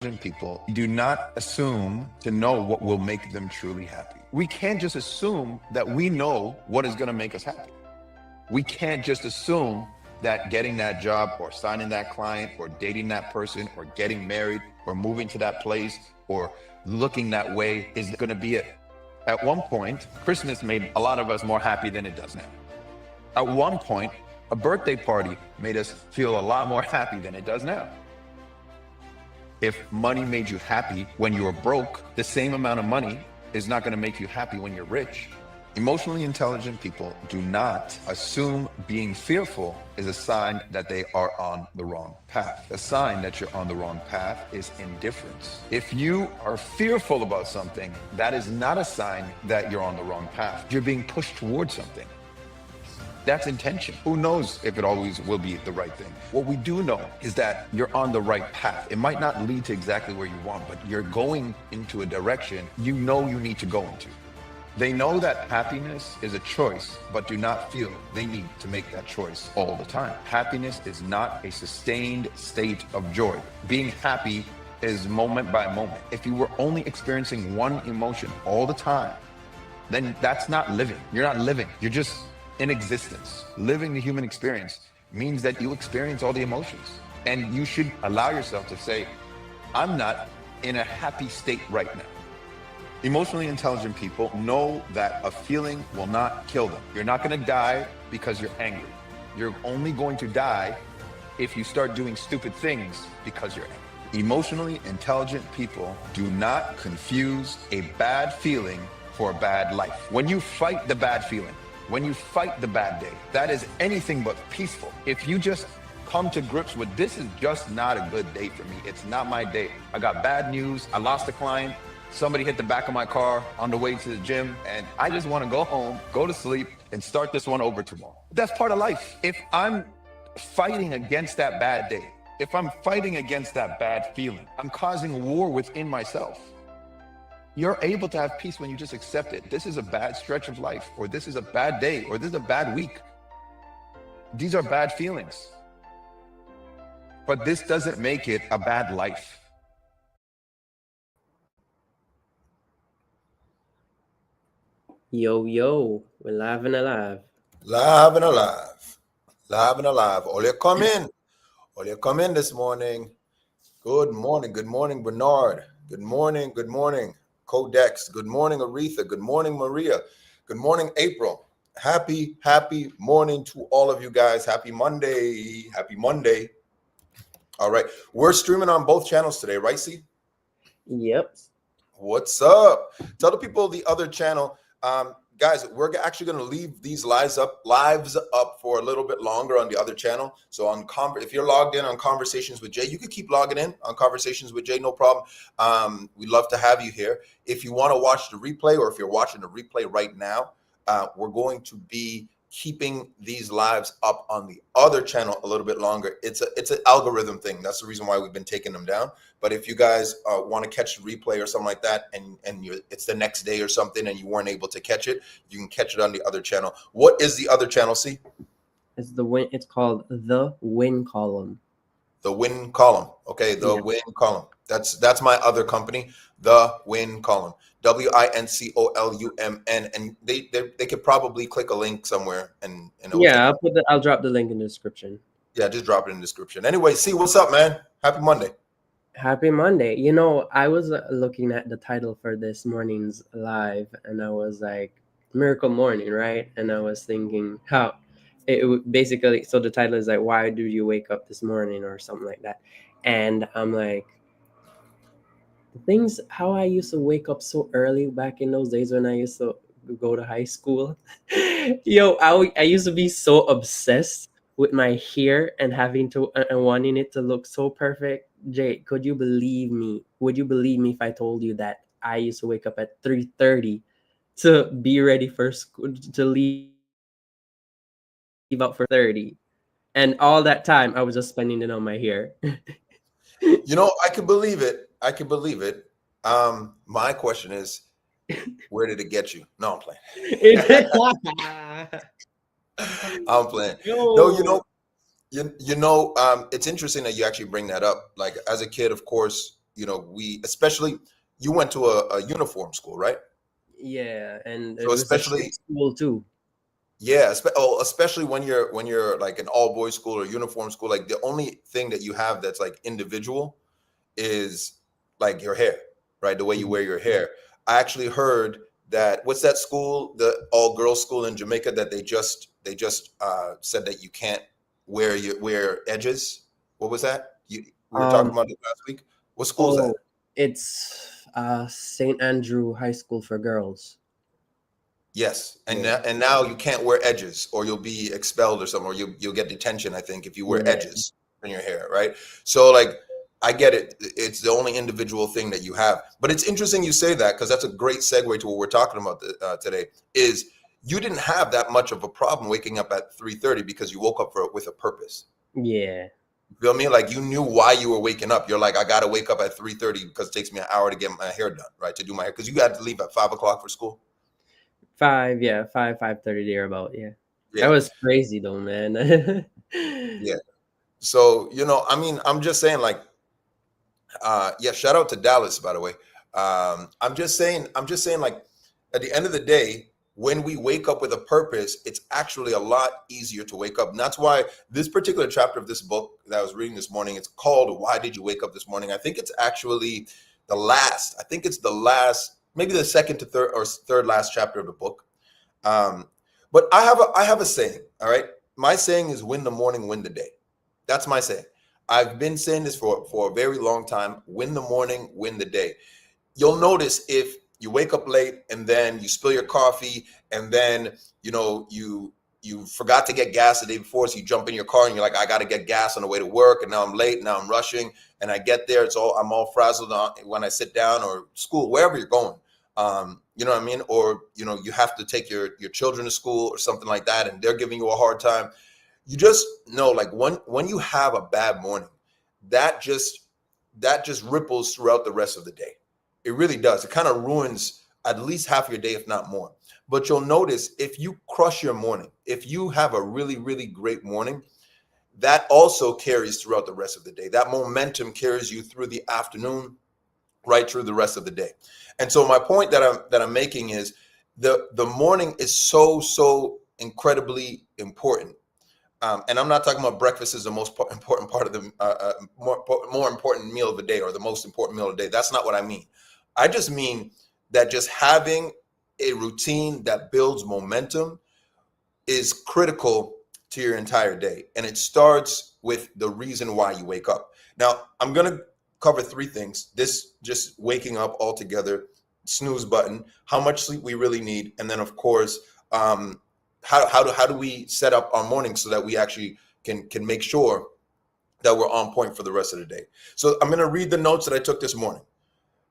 people do not assume to know what will make them truly happy. We can't just assume that we know what is going to make us happy. We can't just assume that getting that job or signing that client or dating that person or getting married or moving to that place or looking that way is going to be it. At one point, Christmas made a lot of us more happy than it does now. At one point, a birthday party made us feel a lot more happy than it does now. If money made you happy when you were broke, the same amount of money is not going to make you happy when you're rich. Emotionally intelligent people do not assume being fearful is a sign that they are on the wrong path. A sign that you're on the wrong path is indifference. If you are fearful about something, that is not a sign that you're on the wrong path. You're being pushed towards something. That's intention. Who knows if it always will be the right thing? What we do know is that you're on the right path. It might not lead to exactly where you want, but you're going into a direction you know you need to go into. They know that happiness is a choice, but do not feel they need to make that choice all the time. Happiness is not a sustained state of joy. Being happy is moment by moment. If you were only experiencing one emotion all the time, then that's not living. You're not living. You're just in existence. Living the human experience means that you experience all the emotions. And you should allow yourself to say, I'm not in a happy state right now. Emotionally intelligent people know that a feeling will not kill them. You're not going to die because you're angry. You're only going to die if you start doing stupid things because you're angry. Emotionally intelligent people do not confuse a bad feeling for a bad life. When you fight the bad feeling, when you fight the bad day, that is anything but peaceful. If you just come to grips with this is just not a good day for me. It's not my day. I got bad news. I lost a client. Somebody hit the back of my car on the way to the gym, and I just want to go home, go to sleep, and start this one over tomorrow. That's part of life. If I'm fighting against that bad day, if I'm fighting against that bad feeling, I'm causing war within myself. You're able to have peace when you just accept it. This is a bad stretch of life, or this is a bad day, or this is a bad week. These are bad feelings. But this doesn't make it a bad life. Yo, yo, we're live and alive. Live and alive. Live and alive. Olia, come in. Olia, come in this morning. Good morning. Good morning, Bernard. Good morning. Good morning, Codex. Good morning, Aretha. Good morning, Maria. Good morning, April. Happy morning to all of you guys. Happy Monday. Happy Monday. All right. We're streaming on both channels today, right, C? Yep. What's up? Tell the people the other channel. Guys, we're actually going to leave these lives up for a little bit longer on the other channel. So if you're logged in on Conversations with Jay, you can keep logging in on Conversations with Jay, no problem. We'd love to have you here. If you want to watch the replay, or if you're watching the replay right now, we're going to be keeping these lives up on the other channel a little bit longer. It's an algorithm thing. That's the reason why we've been taking them down. But if you guys want to catch the replay or something like that, and it's the next day or something, and you weren't able to catch it, you can catch it on the other channel. What is the other channel, C? It's called The Win Column. The Win Column. Okay, The Win Column. That's my other company, The Win Column. WINCOLUMN, and they could probably click a link somewhere and I'll drop the link in the description. Yeah, just drop it in the description. Anyway, see, what's up, man? Happy Monday. Happy Monday. You know, I was looking at the title for this morning's live, and I was like, Miracle Morning, right? And I was thinking how it basically, so the title is like, why do you wake up this morning, or something like that. And I'm like, things how I used to wake up so early back in those days when I used to go to high school. Yo, I used to be so obsessed with my hair and having to and wanting it to look so perfect. Jay, could you believe me? Would you believe me if I told you that I used to wake up at 3:30 to be ready for school, to leave out for 30, and all that time I was just spending it on my hair. You know, I can believe it. My question is, where did it get you? No, I'm playing. I'm playing. No, it's interesting that you actually bring that up. Like, as a kid, of course, we, especially, you went to a uniform school, right? Yeah, and it So was a strict especially, school too. yeah, especially when you're like an all boys school or uniform school, like the only thing that you have that's like individual is like your hair, right? The way you wear Mhm. your hair. I actually heard that, what's that school, the all girls school in Jamaica, that they just said that you can't wear edges. What was that? We were talking Um, about it last week. What school is that? oh, it's St. Andrew High School for girls. Yes, and Yeah, now you can't wear edges, or you'll be expelled or something, or you'll get detention, I think, if you wear yeah, edges in your hair, right? So like, I get it. It's the only individual thing that you have, but it's interesting you say that, because that's a great segue to what we're talking about today. Is you didn't have that much of a problem waking up at 3:30 because you woke up with a purpose. yeah. You feel me? Like, you knew why you were waking up. You're like, I got to wake up at 3:30 because it takes me an hour to get my hair done, right? To do my hair, because you had to leave at 5 o'clock for school. 5, yeah, 5:30 there about, yeah. That Yeah, was crazy though, man. yeah. So, I mean, I'm just saying, like, yeah, shout out to Dallas, by the way. I'm just saying, like, at the end of the day, when we wake up with a purpose, it's actually a lot easier to wake up. And that's why this particular chapter of this book that I was reading this morning, it's called "Why Did You Wake Up This Morning?" I think it's actually the last, maybe the second to third or third last chapter of the book. Um, but I have a saying. All right, my saying is, "Win the morning, win the day." That's my saying. I've been saying this for a very long time. Win the morning, win the day. You'll notice if you wake up late and then you spill your coffee, and then you forgot to get gas the day before, so you jump in your car and you're like, I got to get gas on the way to work, and now I'm late, now I'm rushing, and I get there, I'm all frazzled when I sit down, or school, wherever you're going. You know what I mean? Or you have to take your children to school or something like that, and they're giving you a hard time. You just know, like, when you have a bad morning, that just ripples throughout the rest of the day. It really does. It kind of ruins at least half your day, if not more. But you'll notice, if you crush your morning, if you have a really, really great morning, that also carries throughout the rest of the day. That momentum carries you through the afternoon, right through the rest of the day. And so my point that I'm making is, the morning is so incredibly important. And I'm not talking about breakfast is the most important part of the more important meal of the day, or the most important meal of the day. That's not what I mean. I just mean that just having a routine that builds momentum is critical to your entire day. And it starts with the reason why you wake up. Now, I'm going to cover three things. This, just waking up altogether, snooze button, how much sleep we really need, and then, of course, how do we set up our morning so that we actually can make sure that we're on point for the rest of the day. So I'm going to read the notes that I took this morning.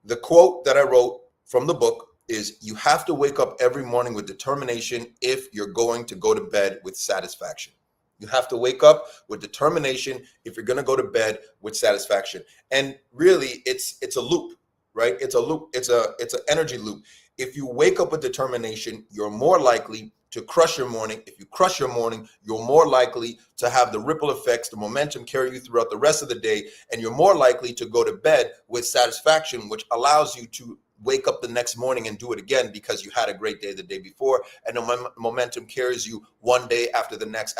The quote that I wrote from the book is, you have to wake up every morning with determination if you're going to go to bed with satisfaction. You have to wake up with determination if you're going to go to bed with satisfaction. And really, it's a loop, right? It's a loop. It's an energy loop. If you wake up with determination, you're more likely to crush your morning. If you crush your morning, you're more likely to have the ripple effects, the momentum carry you throughout the rest of the day, and you're more likely to go to bed with satisfaction, which allows you to wake up the next morning and do it again, because you had a great day the day before, and the momentum carries you one day after the next,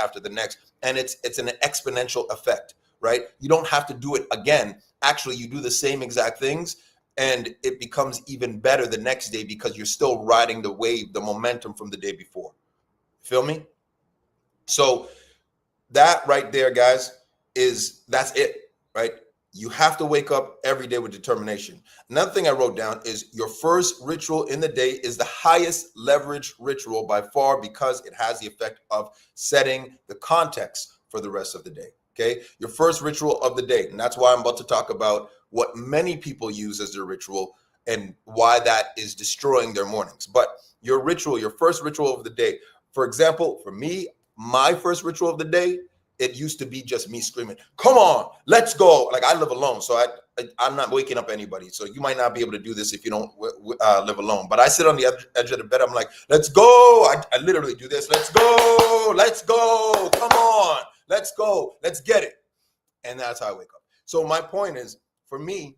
and it's an exponential effect, right? You don't have to do it again. Actually, you do the same exact things, and it becomes even better the next day, because you're still riding the wave, the momentum from the day before. Feel me? So that right there, guys, that's it, right? You have to wake up every day with determination. Another thing I wrote down is, your first ritual in the day is the highest leverage ritual by far, because it has the effect of setting the context for the rest of the day. Okay, your first ritual of the day. And that's why I'm about to talk about what many people use as their ritual, and why that is destroying their mornings. But your ritual, your first ritual of the day. For example, for me, my first ritual of the day, it used to be just me screaming, "Come on, let's go." Like, I live alone, so I'm not waking up anybody. So you might not be able to do this if you don't live alone. But I sit on the edge of the bed. I'm like, "Let's go." I literally do this. "Let's go. Let's go. Come on. Let's go. Let's get it." And that's how I wake up. So my point is, for me,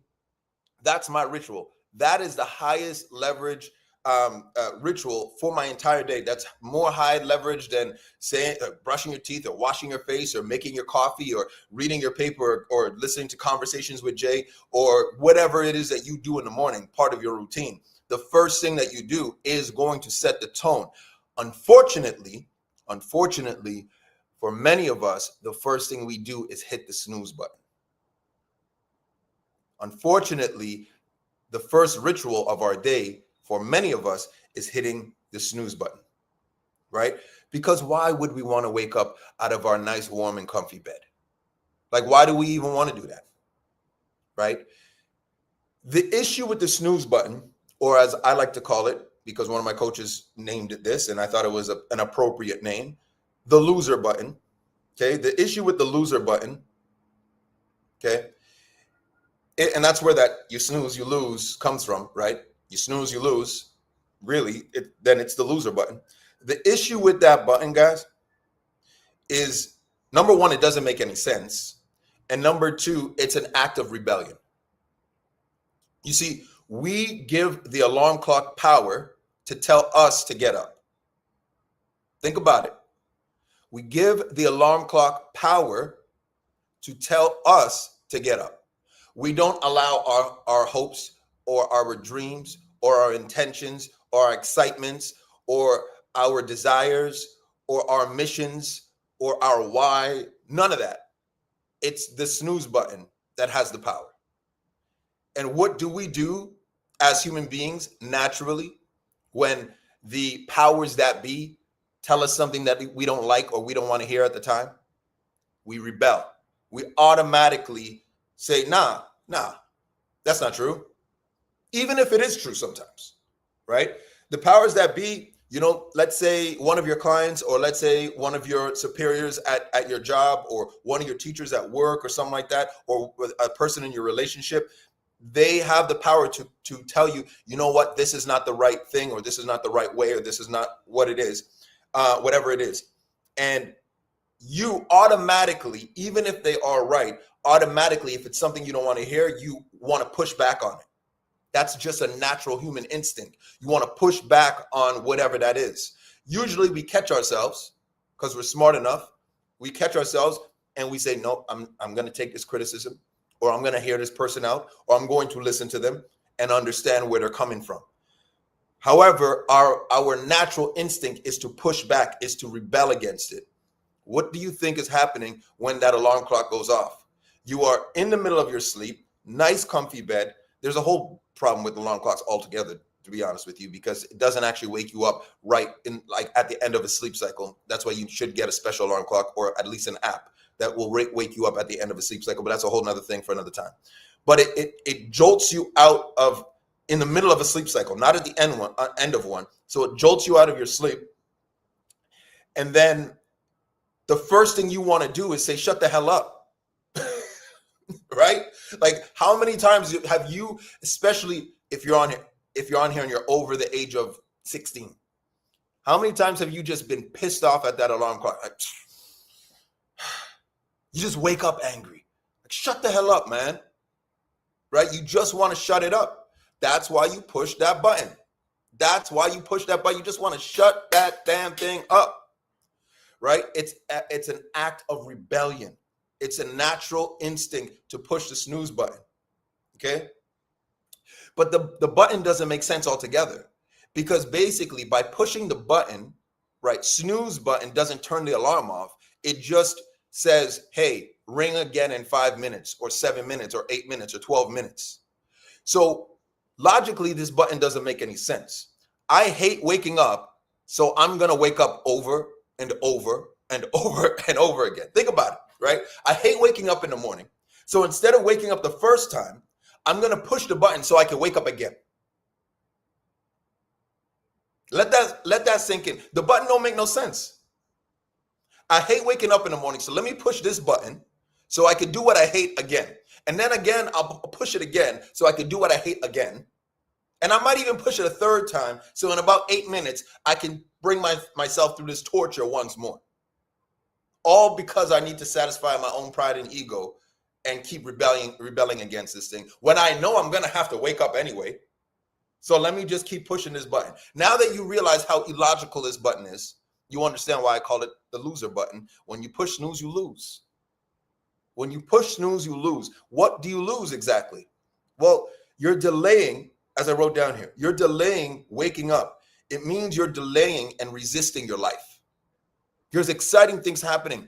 That's my ritual. That is the highest leverage ritual for my entire day. That's more high leverage than saying brushing your teeth or washing your face or making your coffee or reading your paper or listening to conversations with Jay or whatever it is that you do in the morning, part of your routine. The first thing that you do is going to set the tone. Unfortunately, for many of us, the first thing we do is hit the snooze button. Unfortunately, the first ritual of our day for many of us is hitting the snooze button, right? Because why would we want to wake up out of our nice, warm, and comfy bed? Like, why do we even want to do that, right? The issue with the snooze button, or as I like to call it, because one of my coaches named it this, and I thought it was an appropriate name, the loser button, okay? The issue with the loser button, okay? And that's where that you snooze, you lose comes from, right? You snooze, you lose. Really, then it's the loser button. The issue with that button, guys, is number one, it doesn't make any sense. And number two, it's an act of rebellion. You see, we give the alarm clock power to tell us to get up. Think about it. We give the alarm clock power to tell us to get up. We don't allow our hopes or our dreams or our intentions or our excitements or our desires or our missions or our why, none of that. It's the snooze button that has the power. And what do we do as human beings naturally when the powers that be tell us something that we don't like or we don't want to hear at the time? We rebel. We automatically say, nah, that's not true. Even if it is true sometimes, right? The powers that be, let's say one of your clients or let's say one of your superiors at your job or one of your teachers at work or something like that, or a person in your relationship, they have the power to tell you, you know what, this is not the right thing, or this is not the right way, or this is not what it is, whatever it is. And you automatically, even if they are right, automatically, if it's something you don't want to hear, you want to push back on it. That's just a natural human instinct. You want to push back on whatever that is. Usually we catch ourselves because we're smart enough. We catch ourselves and we say, no, I'm going to take this criticism, or I'm going to hear this person out, or I'm going to listen to them and understand where they're coming from. However, our natural instinct is to push back, is to rebel against it. What do you think is happening when that alarm clock goes off? You are in the middle of your sleep, nice comfy bed. There's a whole problem with alarm clocks altogether, to be honest with you, because it doesn't actually wake you up right in, like, at the end of a sleep cycle. That's why you should get a special alarm clock, or at least an app that will wake you up at the end of a sleep cycle. But that's a whole nother thing for another time. But it jolts you out of, in the middle of a sleep cycle, not at the end of one. So it jolts you out of your sleep. And then the first thing you want to do is say, shut the hell up. Right? Like, how many times have you, especially if you're on here and you're over the age of 16, how many times have you just been pissed off at that alarm clock? Like, you just wake up angry. Like, shut the hell up, man. Right? You just want to shut it up. That's why you push that button. That's why you push that button. You just want to shut that damn thing up. Right? It's an act of rebellion. It's a natural instinct to push the snooze button. Okay? But the button doesn't make sense altogether, because basically by pushing the button, right, snooze button doesn't turn the alarm off. It just says, hey, ring again in 5 minutes or 7 minutes or 8 minutes or 12 minutes. So logically, this button doesn't make any sense. I hate waking up, so I'm going to wake up over and over and over and over again. Think about it, right? I hate waking up in the morning. So instead of waking up the first time, I'm going to push the button so I can wake up again. Let that sink in. The button don't make no sense. I hate waking up in the morning, so let me push this button so I can do what I hate again. And then again, I'll push it again so I can do what I hate again. And I might even push it a third time, so in about 8 minutes, I can bring myself through this torture once more. All because I need to satisfy my own pride and ego and keep rebelling against this thing when I know I'm going to have to wake up anyway. So let me just keep pushing this button. Now that you realize how illogical this button is, you understand why I call it the loser button. When you push snooze, you lose. When you push snooze, you lose. What do you lose exactly? Well, you're delaying, as I wrote down here, you're delaying waking up. It means you're delaying and resisting your life. There's exciting things happening.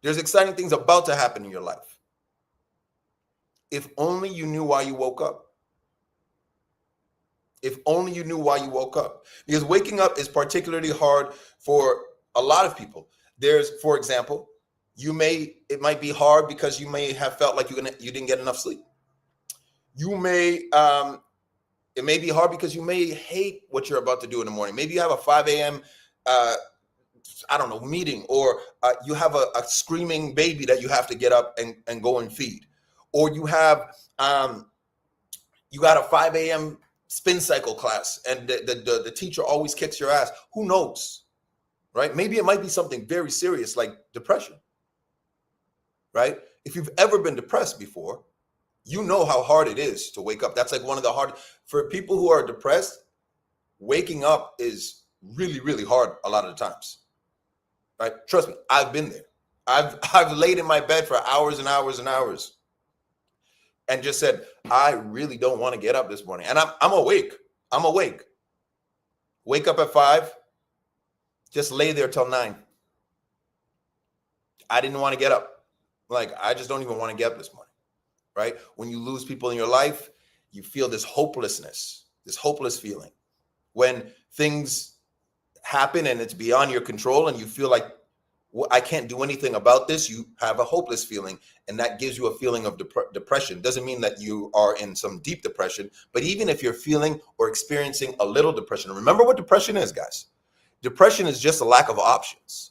There's exciting things about to happen in your life. If only you knew why you woke up. If only you knew why you woke up. Because waking up is particularly hard for a lot of people. There's, for example, it might be hard because you may have felt like you didn't get enough sleep. It may be hard because you may hate what you're about to do in the morning. Maybe you have a 5 a.m. Meeting, or you have a screaming baby that you have to get up and go and feed, or you have you got a 5 a.m. spin cycle class and the teacher always kicks your ass. Who knows, right? Maybe it might be something very serious like depression, right? If you've ever been depressed before, you know how hard it is to wake up. That's like one of the hard, for people who are depressed, waking up is really, really hard a lot of the times, right? Trust me, I've been there. I've laid in my bed for hours and hours and hours and just said, I really don't want to get up this morning. And I'm awake. I'm awake. Wake up at 5, just lay there till 9. I didn't want to get up. Like, I just don't even want to get up this morning, right? When you lose people in your life, you feel this hopelessness, this hopeless feeling. When things happen and it's beyond your control and you feel like, well, I can't do anything about this, you have a hopeless feeling, and that gives you a feeling of depression. Doesn't mean that you are in some deep depression, but even if you're feeling or experiencing a little depression, remember what depression is, guys. Depression is just a lack of options,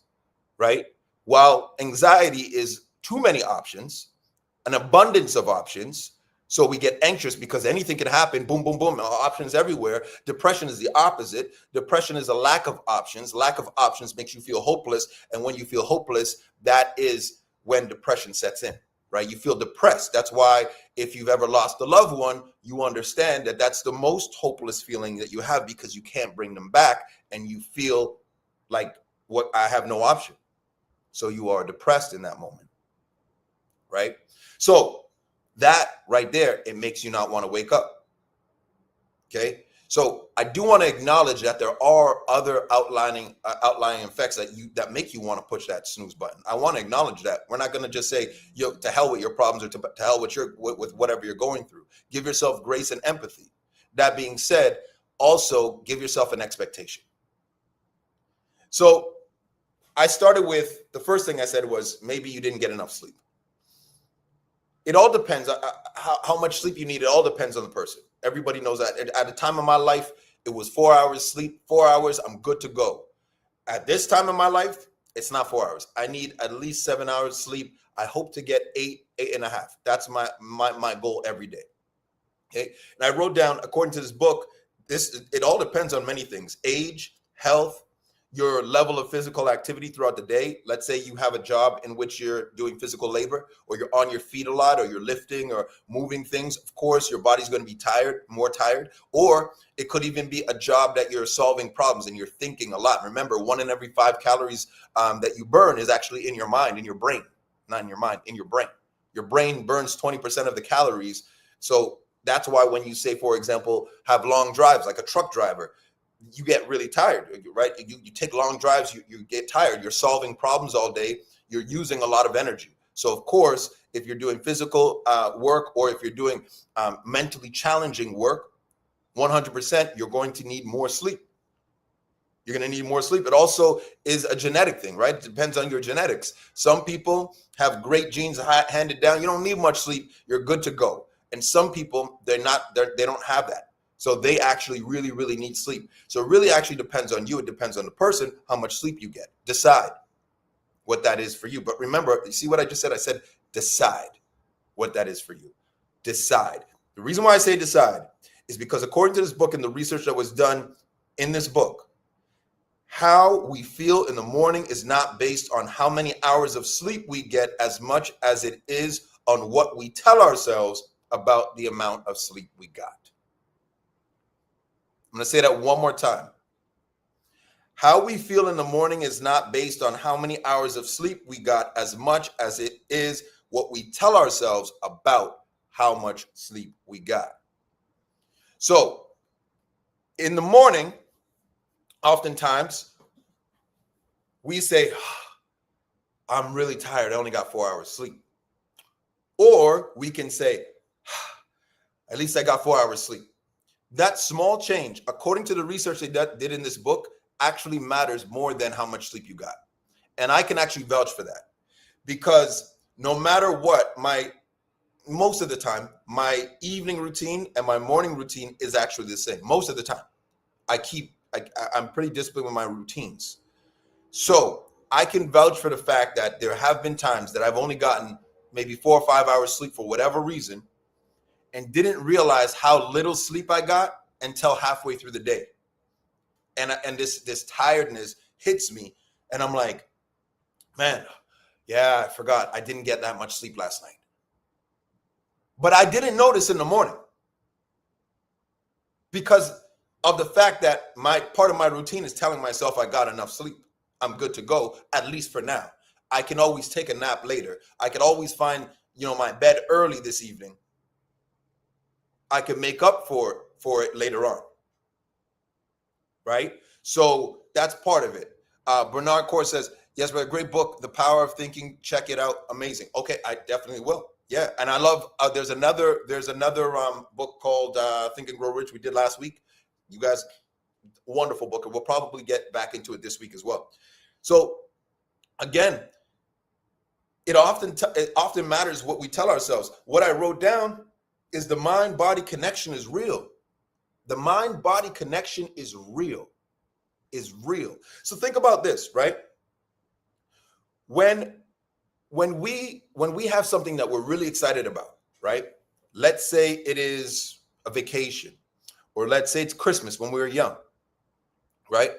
right? While anxiety is too many options, an abundance of options. So we get anxious because anything can happen. Boom, boom, boom. Options everywhere. Depression is the opposite. Depression is a lack of options. Lack of options makes you feel hopeless. And when you feel hopeless, that is when depression sets in, right? You feel depressed. That's why if you've ever lost a loved one, you understand that that's the most hopeless feeling that you have, because you can't bring them back and you feel like, what, I have no option. So you are depressed in that moment, right? So that right there, it makes you not want to wake up. Okay. So I do want to acknowledge that there are other outlying effects that make you want to push that snooze button. I want to acknowledge that. We're not going to just say, to hell with your problems, or to hell with with whatever you're going through. Give yourself grace and empathy. That being said, also give yourself an expectation. So I started with, the first thing I said was, maybe you didn't get enough sleep. It all depends on how much sleep you need. It all depends on the person. Everybody knows that. At the time of my life, it was 4 hours sleep. 4 hours, I'm good to go. At this time of my life, it's not 4 hours. I need at least 7 hours sleep. I hope to get 8.5. That's my goal every day. Okay. And I wrote down, according to this book, it all depends on many things: age, health, your level of physical activity throughout the day. Let's say you have a job in which you're doing physical labor, or you're on your feet a lot, or you're lifting or moving things. Of course, your body's going to be more tired. Or it could even be a job that you're solving problems and you're thinking a lot. Remember, 1 in every 5 calories that you burn is actually in your mind, in your brain, not in your mind, in your brain. Your brain burns 20% of the calories. So that's why when you say, for example, have long drives like a truck driver, you get really tired, right? You take long drives, you get tired. You're solving problems all day. You're using a lot of energy. So of course, if you're doing physical work, or if you're doing mentally challenging work, 100%, you're going to need more sleep. You're going to need more sleep. It also is a genetic thing, right? It depends on your genetics. Some people have great genes handed down. You don't need much sleep. You're good to go. And some people, they don't have that. So they actually really, really need sleep. So it really actually depends on you. It depends on the person, how much sleep you get. Decide what that is for you. But remember, you see what I just said? I said, decide what that is for you. Decide. The reason why I say decide is because according to this book and the research that was done in this book, how we feel in the morning is not based on how many hours of sleep we get, as much as it is on what we tell ourselves about the amount of sleep we got. I'm going to say that one more time. How we feel in the morning is not based on how many hours of sleep we got as much as it is what we tell ourselves about how much sleep we got. So in the morning, oftentimes we say, I'm really tired. I only got 4 hours sleep. Or we can say, at least I got 4 hours sleep. That small change, according to the research they did in this book, actually matters more than how much sleep you got. And I can actually vouch for that, because no matter what, most of the time, my evening routine and my morning routine is actually the same. Most of the time, I'm pretty disciplined with my routines. So I can vouch for the fact that there have been times that I've only gotten maybe 4 or 5 hours sleep for whatever reason, and didn't realize how little sleep I got until halfway through the day. And this tiredness hits me, and I'm like, man, yeah, I forgot I didn't get that much sleep last night. But I didn't notice in the morning, because of the fact that part of my routine is telling myself I got enough sleep. I'm good to go, at least for now. I can always take a nap later. I could always find, my bed early this evening. I can make up for it later on. Right? So that's part of it. Bernard Corr says, yes, but a great book, The Power of Thinking. Check it out. Amazing. Okay, I definitely will. Yeah, and I love. There's another book called Think and Grow Rich we did last week. You guys, wonderful book, and we'll probably get back into it this week as well. So again, it often matters what we tell ourselves. What I wrote down is the mind-body connection is real. The mind-body connection is real. So think about this, right? When we have something that we're really excited about, right? Let's say it is a vacation, or let's say it's Christmas when we were young, right?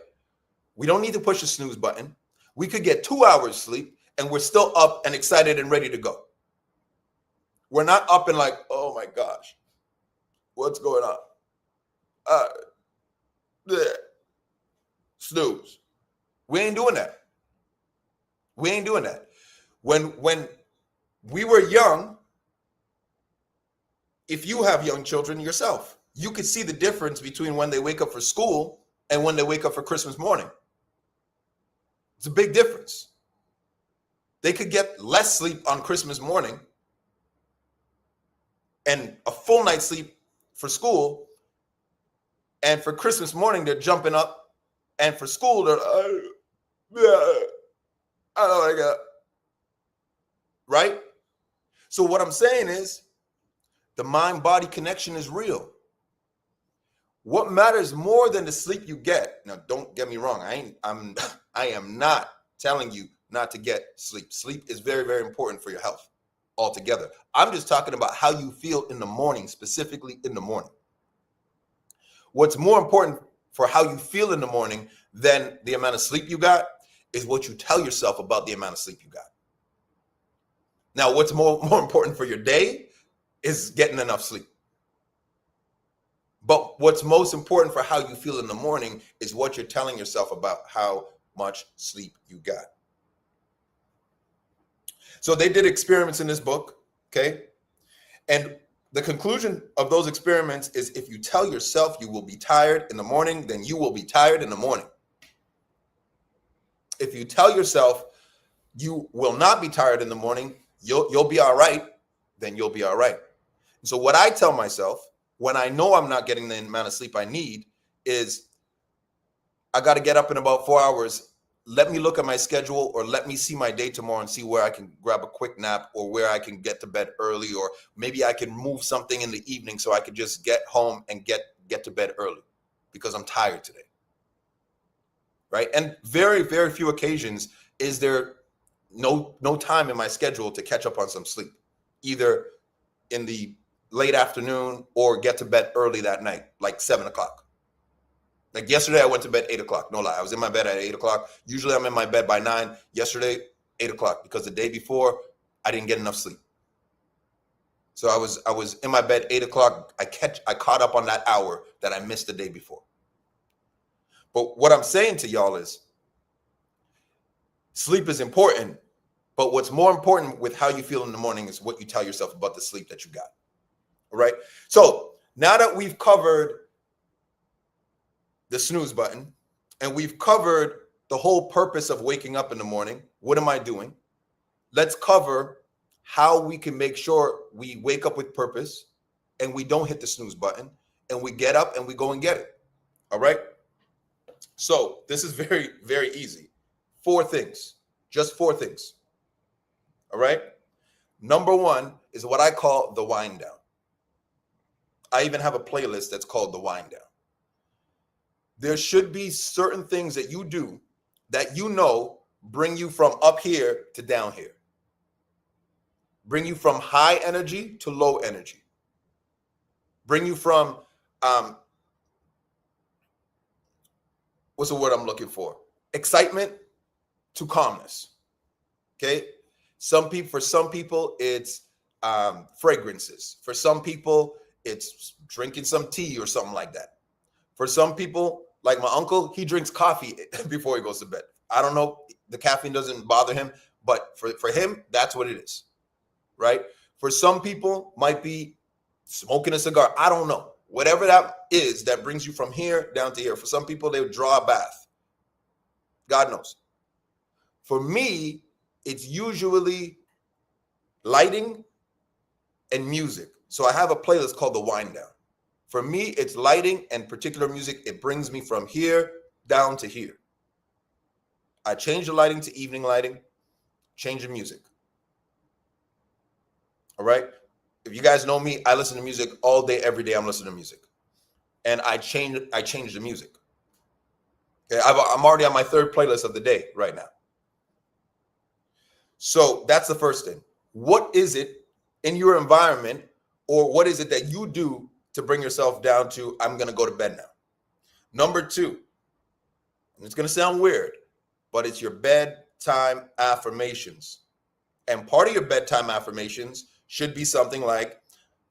We don't need to push the snooze button. We could get 2 hours sleep and we're still up and excited and ready to go. We're not up and like, oh my gosh, what's going on? Snooze. We ain't doing that. When we were young, if you have young children yourself, you could see the difference between when they wake up for school and when they wake up for Christmas morning. It's a big difference. They could get less sleep on Christmas morning and a full night's sleep for school. And for Christmas morning, they're jumping up. And for school, they're, I don't like that. Right? So what I'm saying is the mind-body connection is real. What matters more than the sleep you get? Now, don't get me wrong. I am not telling you not to get sleep. Sleep is very, very important for your health altogether. I'm just talking about how you feel in the morning, specifically in the morning. What's more important for how you feel in the morning than the amount of sleep you got is what you tell yourself about the amount of sleep you got. Now, what's more important for your day is getting enough sleep. But what's most important for how you feel in the morning is what you're telling yourself about how much sleep you got. So they did experiments in this book, okay? And the conclusion of those experiments is if you tell yourself you will be tired in the morning, then you will be tired in the morning. If you tell yourself you will not be tired in the morning, you'll be all right, then you'll be all right. So what I tell myself when I know I'm not getting the amount of sleep I need is I got to get up in about 4 hours. Let me look at my schedule, or let me see my day tomorrow and see where I can grab a quick nap, or where I can get to bed early, or maybe I can move something in the evening so I could just get home and get to bed early because I'm tired today. Right? And very, very few occasions is there no time in my schedule to catch up on some sleep, either in the late afternoon or get to bed early that night, like 7 o'clock. Like yesterday, I went to bed 8 o'clock. No lie. I was in my bed at 8 o'clock. Usually I'm in my bed by 9. Yesterday, 8 o'clock, because the day before I didn't get enough sleep. So I was in my bed 8 o'clock. I caught up on that hour that I missed the day before. But what I'm saying to y'all is sleep is important, but what's more important with how you feel in the morning is what you tell yourself about the sleep that you got. All right. So now that we've covered the snooze button and we've covered the whole purpose of waking up in the morning, what am I doing? Let's cover how we can make sure we wake up with purpose and we don't hit the snooze button and we get up and we go and get it. All right. So this is very, very easy. 4 things, just 4 things. All right. Number 1 is what I call the wind down. I even have a playlist that's called the wind down. There should be certain things that you do that you know bring you from up here to down here. Bring you from high energy to low energy. Bring you from, what's the word I'm looking for? Excitement to calmness. Okay. For some people, it's fragrances. For some people, it's drinking some tea or something like that. For some people, like my uncle, he drinks coffee before he goes to bed. I don't know. The caffeine doesn't bother him, but for him, that's what it is. Right? For some people, might be smoking a cigar. I don't know. Whatever that is that brings you from here down to here. For some people, they would draw a bath. God knows. For me, it's usually lighting and music. So I have a playlist called the wind down. For me, it's lighting and particular music. It brings me from here down to here. I change the lighting to evening lighting, change the music. All right. If you guys know me, I listen to music all day, every day. I'm listening to music, and I change the music. Okay, I'm already on my 3rd playlist of the day right now. So that's the first thing. What is it in your environment, or what is it that you do to bring yourself down to, I'm going to go to bed now? Number 2, and it's going to sound weird, but it's your bedtime affirmations. And part of your bedtime affirmations should be something like,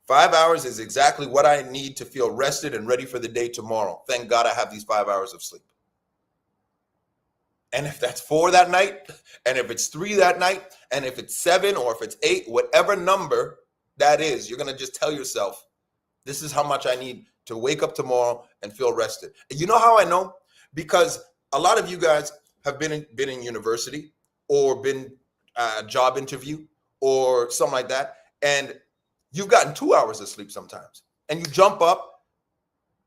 5 hours is exactly what I need to feel rested and ready for the day tomorrow. Thank God I have these 5 hours of sleep. And if that's 4 that night, and if it's 3 that night, and if it's 7 or if it's 8, whatever number that is, you're going to just tell yourself, this is how much I need to wake up tomorrow and feel rested. And you know how I know? Because a lot of you guys have been in university or been a job interview or something like that. And you've gotten 2 hours of sleep sometimes. And you jump up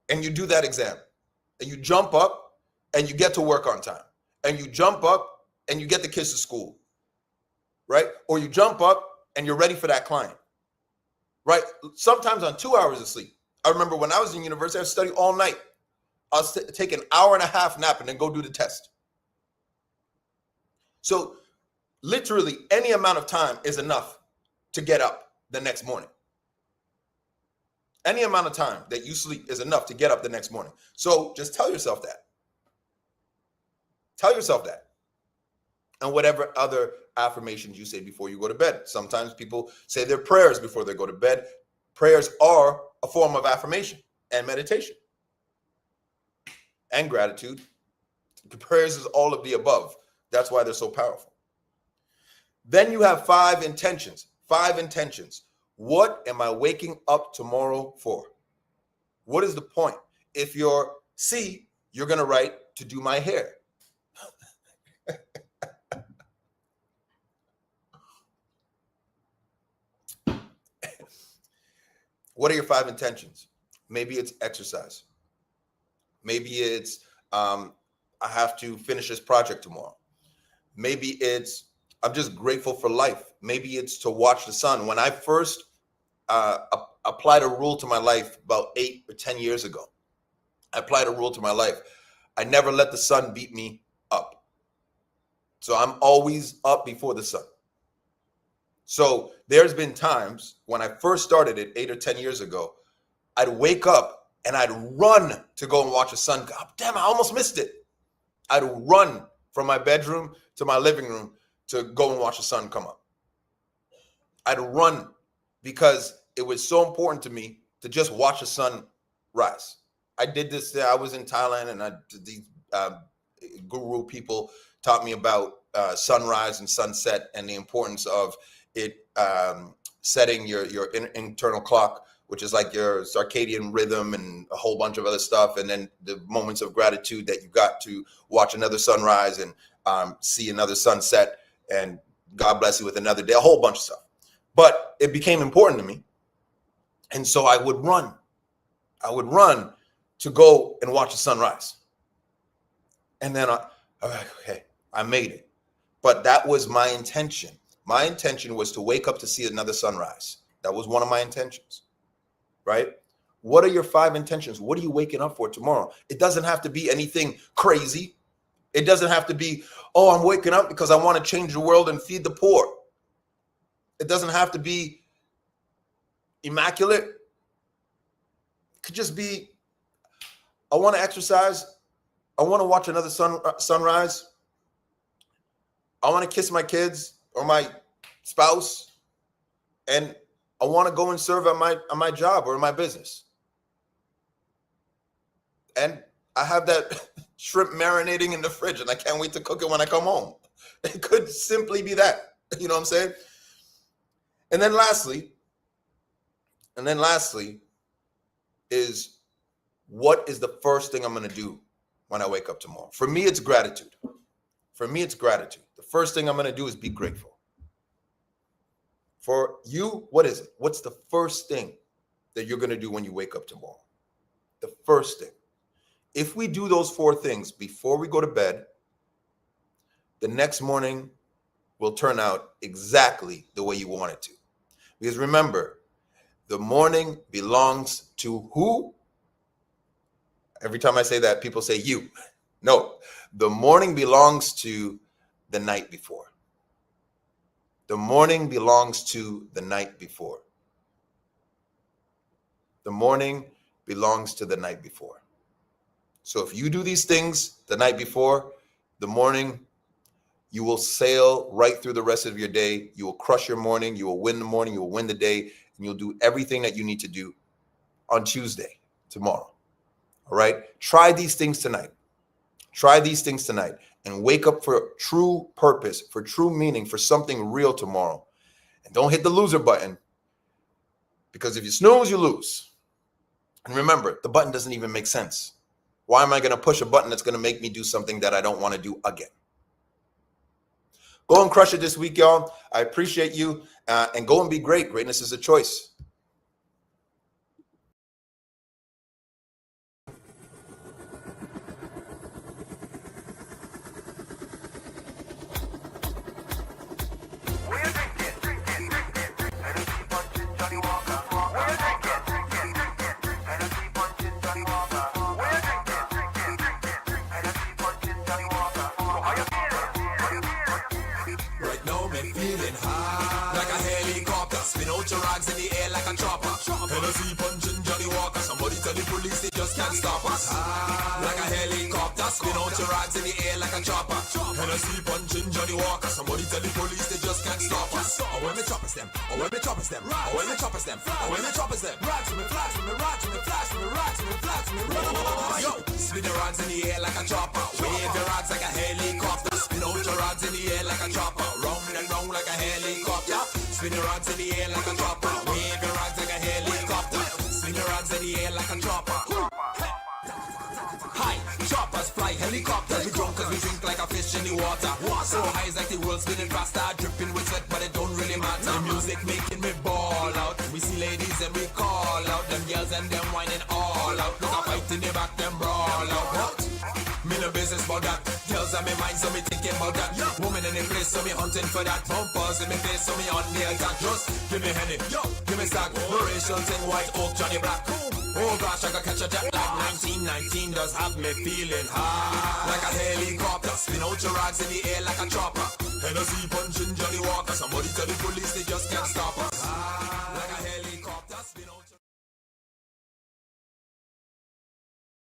and you do that exam. And you jump up and you get to work on time. And you jump up and you get the kids to school. Right? Or you jump up and you're ready for that client. Right? Sometimes on 2 hours of sleep. I remember when I was in university, I would study all night. I'll take an hour and a half nap and then go do the test. So literally any amount of time is enough to get up the next morning. Any amount of time that you sleep is enough to get up the next morning. So just tell yourself that. Tell yourself that. And whatever other affirmations you say before you go to bed. Sometimes people say their prayers before they go to bed. Prayers are a form of affirmation and meditation and gratitude. The prayers is all of the above. That's why they're so powerful. Then you have 5 intentions. 5 intentions. What am I waking up tomorrow for? What is the point? If you're C, you're going to write to do my hair. What are your 5 intentions? Maybe it's exercise. Maybe it's I have to finish this project tomorrow. Maybe it's I'm just grateful for life. Maybe it's to watch the sun. When I first applied a rule to my life about 8 or 10 years ago, I applied a rule to my life. I never let the sun beat me up. So I'm always up before the sun. So there's been times when I first started it 8 or 10 years ago, I'd wake up and I'd run to go and watch the sun. God damn, I almost missed it. I'd run from my bedroom to my living room to go and watch the sun come up. I'd run because it was so important to me to just watch the sun rise. I did this. I was in Thailand, and these guru people taught me about sunrise and sunset and the importance of it setting your internal clock, which is like your circadian rhythm and a whole bunch of other stuff. And then the moments of gratitude that you got to watch another sunrise and see another sunset, and God bless you with another day, a whole bunch of stuff. But it became important to me. And so I would run to go and watch the sunrise. And then I made it. But that was my intention. My intention was to wake up to see another sunrise. That was one of my intentions, right? What are your 5 intentions? What are you waking up for tomorrow? It doesn't have to be anything crazy. It doesn't have to be, oh, I'm waking up because I want to change the world and feed the poor. It doesn't have to be immaculate. It could just be, I want to exercise. I want to watch another sunrise. I want to kiss my kids or my spouse, and I want to go and serve at my job or in my business. And I have that shrimp marinating in the fridge, and I can't wait to cook it when I come home. It could simply be that. You know what I'm saying? And then lastly is, what is the first thing I'm going to do when I wake up tomorrow? For me, it's gratitude. The first thing I'm going to do is be grateful. For you, what is it? What's the first thing that you're going to do when you wake up tomorrow? The first thing. If we do those 4 things before we go to bed, the next morning will turn out exactly the way you want it to. Because remember, the morning belongs to who? Every time I say that, people say you. No, the morning belongs to the night before. The morning belongs to the night before. The morning belongs to the night before. So if you do these things the night before, the morning, you will sail right through the rest of your day. You will crush your morning. You will win the morning. You will win the day. And you'll do everything that you need to do on Tuesday, tomorrow. All right? Try these things tonight. And wake up for true purpose, for true meaning, for something real tomorrow. And don't hit the loser button, because if you snooze, you lose. And remember, the button doesn't even make sense. Why am I going to push a button that's going to make me do something that I don't want to do again? Go and crush it this week, y'all. I appreciate you. And go and be great. Greatness is a choice. Your rags in the air like a chopper. Hennessy punching Johnny Walker. Somebody tell the police they just can't stop us. Like a helicopter, spin out your rags in the air like a chopper. Hennessy punching Johnny Walker. Somebody tell the police they just can't stop us. Oh, when me choppers them, oh when me choppers them, oh when me choppers them, oh when me choppers them. Rags with me, flash with me, rags with me, flash with me, rags with me, flash with me. Yo, spin your rags in the air like a chopper. Wave your rags like a helicopter. Spin out your rags in the air like a chopper. Round and round like a helicopter. Spin your rags in the air like a chopper. Wave your rags like a helicopter. Spin your rags in the air like a chopper. High, choppers fly, helicopters. We drunk cause we drink like a fish in the water. So high is like the world spinning faster. Dripping with sweat but it don't really matter. The music making me ball out. We see ladies and we call out. Them girls and them whining all out. Look a fight in the back, them brawl out. What? Me no business about that. Girls on me mind, so me thinking about that. Woman in the place, so me hunting for that. Bumpers in me face, so me on the attack. Just give me Henny, give me Stack. No racial thing, white oak, Johnny Black. Oh gosh, I got catch a jet like 1919 does have me feeling high. Like a helicopter, spin out your rags in the air like a chopper. Hennessy punching Johnny Walker. Somebody tell the police they just can't stop us.